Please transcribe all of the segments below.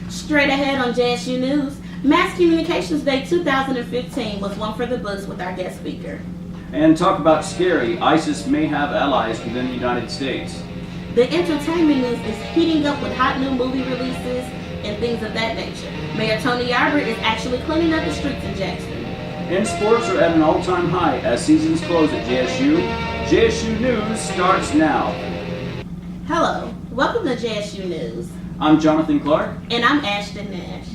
Straight ahead on JSU News, Mass Communications Day 2015 was one for the books with our guest speaker. And talk about scary, ISIS may have allies within the United States. The entertainment news is heating up with hot new movie releases and things of that nature. Mayor Tony Yarborough is actually cleaning up the streets in Jackson. And sports are at an all-time high as seasons close at JSU. JSU News starts now. Hello, welcome to JSU News. I'm Jonathan Clark. And I'm Ashton Nash.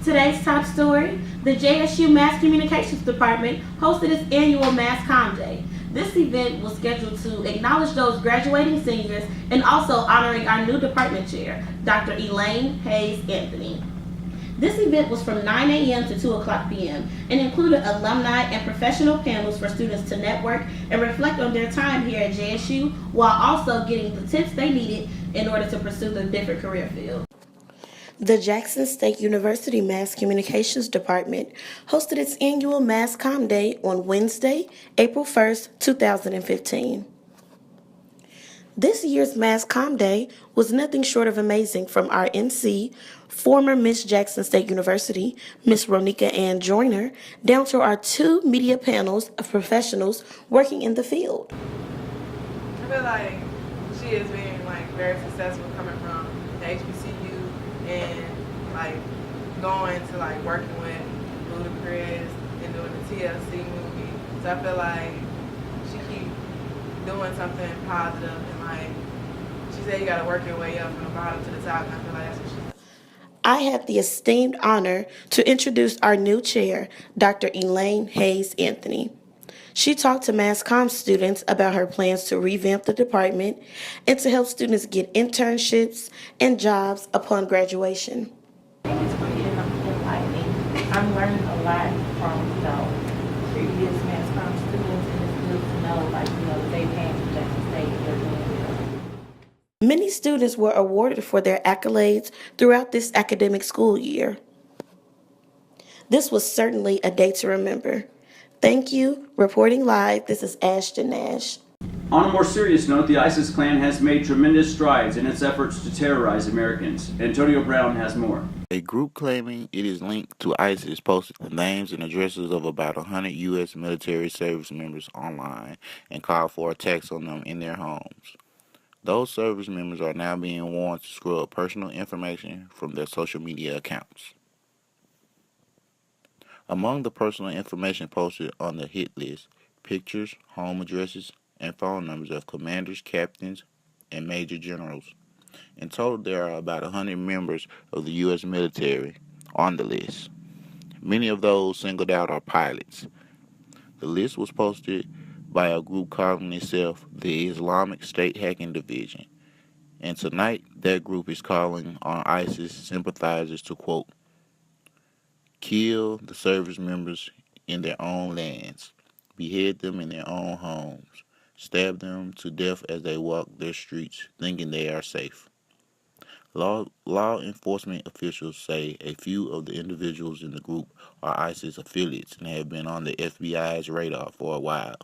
Today's top story, the JSU Mass Communications Department hosted its annual Mass Comm Day. This event was scheduled to acknowledge those graduating seniors and also honoring our new department chair, Dr. Elaine Hayes Anthony. This event was from 9 a.m. to 2 o'clock p.m. and included alumni and professional panels for students to network and reflect on their time here at JSU while also getting the tips they needed in order to pursue the different career fields. The Jackson State University Mass Communications Department hosted its annual Mass Comm Day on Wednesday, April 1st, 2015. This year's Mass Comm Day was nothing short of amazing from our MC, former Miss Jackson State University, Miss Ronika Ann Joyner, down to our two media panels of professionals working in the field. I feel like she is being very successful coming from the HBCU and going to working with Ludacris and doing the TLC movie. So I feel like she keep doing something positive and she said you gotta work your way up from the bottom to the top, and I feel like that's what she does. I had the esteemed honor to introduce our new chair, Dr. Elaine Hayes Anthony. She talked to Mass Comm students about her plans to revamp the department and to help students get internships and jobs upon graduation. I think it's pretty enlightening. I'm learning a lot from, previous Mass Comm students, and it's good to know, they came from Jackson State and they're doing well. Many students were awarded for their accolades throughout this academic school year. This was certainly a day to remember. Thank you. Reporting live, this is Ashton Nash. On a more serious note, the ISIS-Klan has made tremendous strides in its efforts to terrorize Americans. Antonio Brown has more. A group claiming it is linked to ISIS posted the names and addresses of about 100 U.S. military service members online and called for attacks on them in their homes. Those service members are now being warned to scrub personal information from their social media accounts. Among the personal information posted on the hit list, pictures, home addresses, and phone numbers of commanders, captains, and major generals. In total, there are about 100 members of the U.S. military on the list. Many of those singled out are pilots. The list was posted by a group calling itself the Islamic State Hacking Division, and tonight that group is calling on ISIS sympathizers to, quote, kill the service members in their own lands, behead them in their own homes, stab them to death as they walk their streets thinking they are safe. Law enforcement officials say a few of the individuals in the group are ISIS affiliates and have been on the FBI's radar for a while,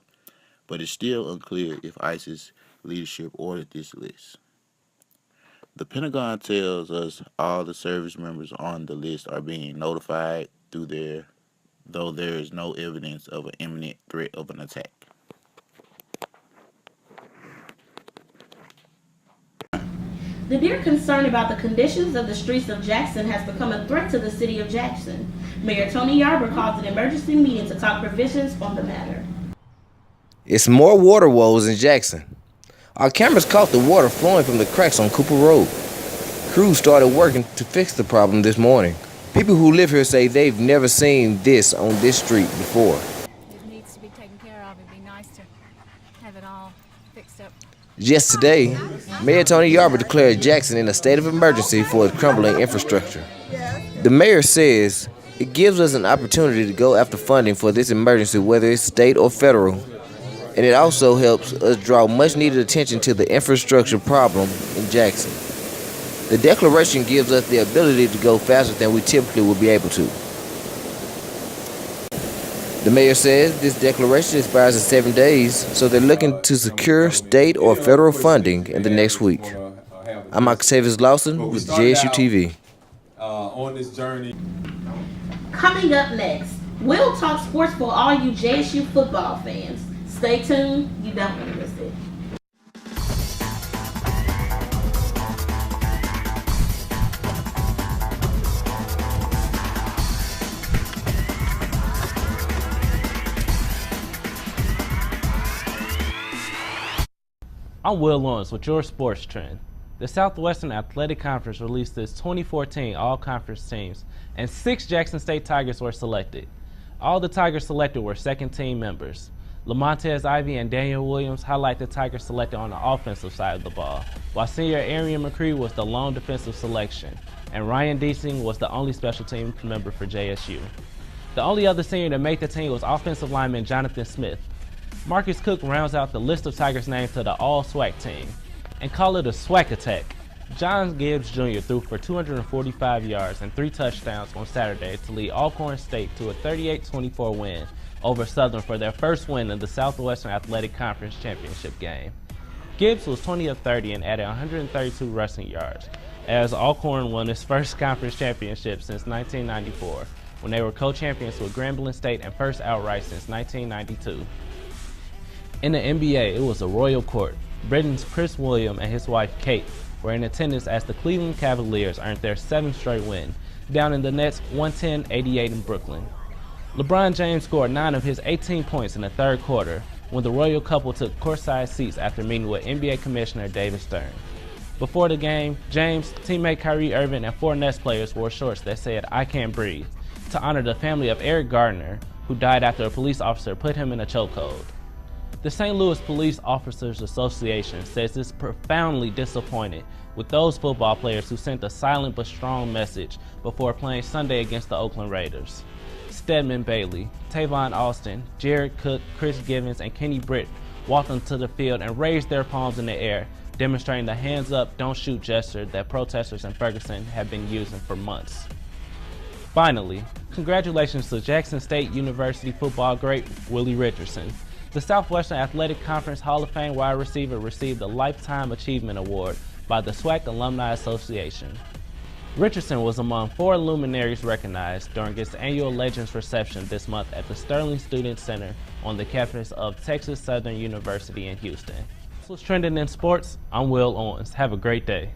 but it's still unclear if ISIS leadership ordered this list. The Pentagon tells us all the service members on the list are being notified though there is no evidence of an imminent threat of an attack. The dear concern about the conditions of the streets of Jackson has become a threat to the city of Jackson. Mayor Tony Yarborough called an emergency meeting to talk provisions on the matter. It's more water woes in Jackson. Our cameras caught the water flowing from the cracks on Cooper Road. Crews started working to fix the problem this morning. People who live here say they've never seen this on this street before. It needs to be taken care of. It'd be nice to have it all fixed up. Just today, Mayor Tony Yarborough declared Jackson in a state of emergency for its crumbling infrastructure. The mayor says it gives us an opportunity to go after funding for this emergency, whether it's state or federal, and it also helps us draw much-needed attention to the infrastructure problem in Jackson. The declaration gives us the ability to go faster than we typically would be able to. The mayor says this declaration expires in 7 days, so they're looking to secure state or federal funding in the next week. I'm Octavius Lawson with JSU TV. on this journey. Coming up next, we'll talk sports for all you JSU football fans. Stay tuned, you don't want to miss it. I'm Will Lawrence with your sports trend. The Southwestern Athletic Conference released its 2014 all-conference teams, and 6 Jackson State Tigers were selected. All the Tigers selected were second-team members. Lamontez Ivy and Daniel Williams highlight the Tigers selected on the offensive side of the ball, while senior Arian McCree was the lone defensive selection, and Ryan Deasing was the only special team member for JSU. The only other senior that made the team was offensive lineman Jonathan Smith. Marcus Cook rounds out the list of Tigers named to the all-SWAC team, and call it a SWAC attack. John Gibbs Jr. threw for 245 yards and 3 touchdowns on Saturday to lead Alcorn State to a 38-24 win over Southern for their first win in the Southwestern Athletic Conference Championship game. Gibbs was 20 of 30 and added 132 rushing yards, as Alcorn won its first conference championship since 1994, when they were co-champions with Grambling State and first outright since 1992. In the NBA, it was a royal court. Britain's Chris William and his wife Kate were in attendance as the Cleveland Cavaliers earned their 7th straight win, down in the Nets 110-88 in Brooklyn. LeBron James scored 9 of his 18 points in the third quarter when the royal couple took courtside seats after meeting with NBA Commissioner David Stern. Before the game, James, teammate Kyrie Irving, and 4 Nets players wore shorts that said, "I can't breathe," to honor the family of Eric Gardner, who died after a police officer put him in a chokehold. The St. Louis Police Officers Association says it's profoundly disappointed with those football players who sent a silent but strong message before playing Sunday against the Oakland Raiders. Stedman Bailey, Tavon Austin, Jared Cook, Chris Givens, and Kenny Britt walked onto the field and raised their palms in the air, demonstrating the hands up, don't shoot gesture that protesters in Ferguson have been using for months. Finally, congratulations to Jackson State University football great Willie Richardson. The Southwestern Athletic Conference Hall of Fame wide receiver received a Lifetime Achievement Award by the SWAC Alumni Association. Richardson was among 4 luminaries recognized during its annual Legends reception this month at the Sterling Student Center on the campus of Texas Southern University in Houston. This was Trending in Sports. I'm Will Owens. Have a great day.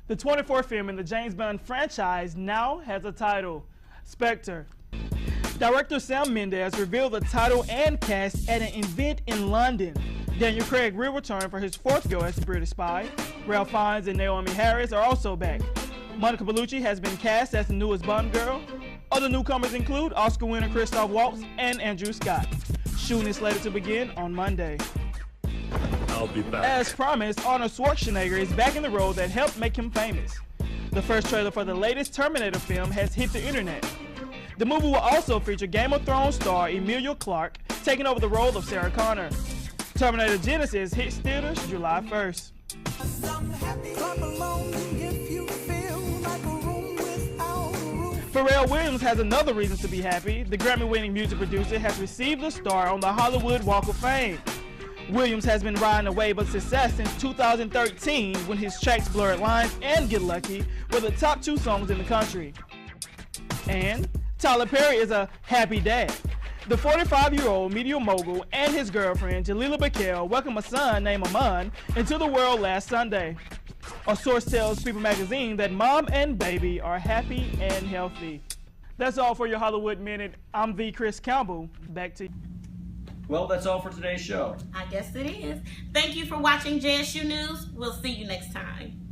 The 24th film in the James Bond franchise now has a title, Spectre. Director Sam Mendes revealed the title and cast at an event in London. Daniel Craig will return for his 4th go as the British spy. Ralph Fiennes and Naomi Harris are also back. Monica Bellucci has been cast as the newest Bond girl. Other newcomers include Oscar winner Christoph Waltz and Andrew Scott. Shooting is slated to begin on Monday. I'll be back. As promised, Arnold Schwarzenegger is back in the role that helped make him famous. The first trailer for the latest Terminator film has hit the internet. The movie will also feature Game of Thrones star Emilia Clarke taking over the role of Sarah Connor. Terminator Genesis hits theaters July 1st. Pharrell Williams has another reason to be happy. The Grammy-winning music producer has received a star on the Hollywood Walk of Fame. Williams has been riding a wave of success since 2013 when his tracks Blurred Lines and Get Lucky were the top 2 songs in the country. And Tyler Perry is a happy dad. The 45-year-old media mogul and his girlfriend Jalila Bakel welcomed a son named Aman into the world last Sunday. A source tells People magazine that mom and baby are happy and healthy. That's all for your Hollywood Minute. I'm the Chris Campbell. Back to you. Well, that's all for today's show. I guess it is. Thank you for watching JSU News. We'll see you next time.